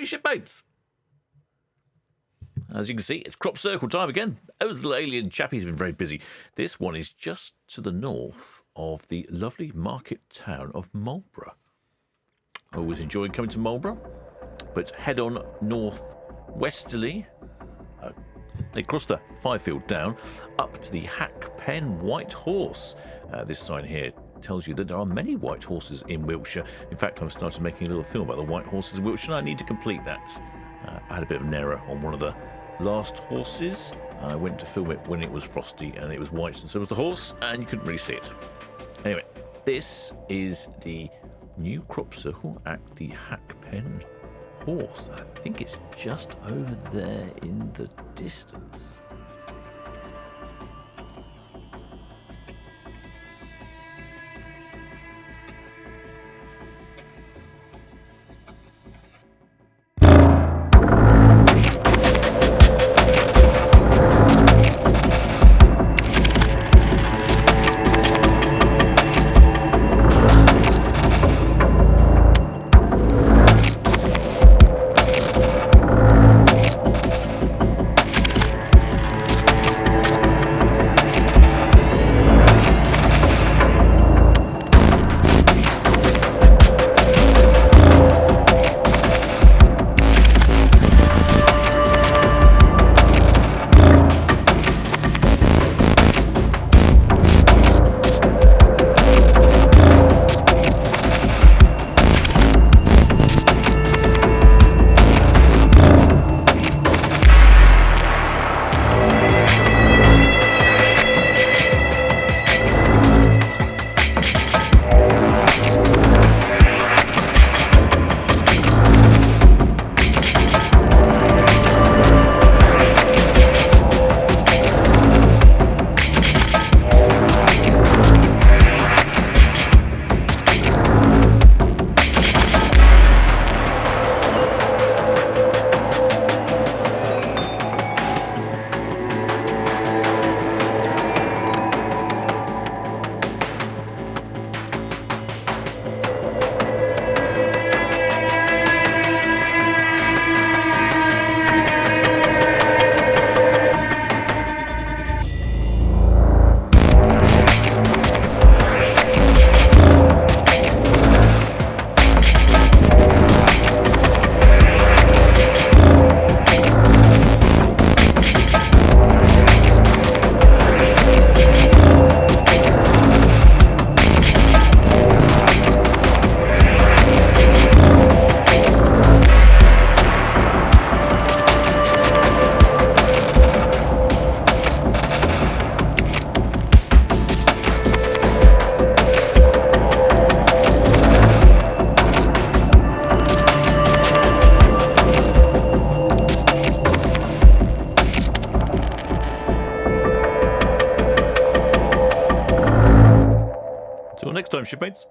Ahoy, shipmates! As you can see, it's crop circle time again. Oh, the little alien chappie's been very busy. This one is just to the north of the lovely market town of Marlborough. I always enjoyed coming to Marlborough, but head on north-westerly. They cross the Fifield down up to the Hackpen White Horse. This sign here tells you that there are many white horses in Wiltshire. In fact, I'm starting making a little film about the white horses in Wiltshire, and I need to complete that. I had a bit of an error on one of the last horses. I went to film it when it was frosty and it was white, and so was the horse, and you couldn't really see it. Anyway, this is the new crop circle at the Hackpen Horse. I think it's just over there in the distance. Till next time, shipmates.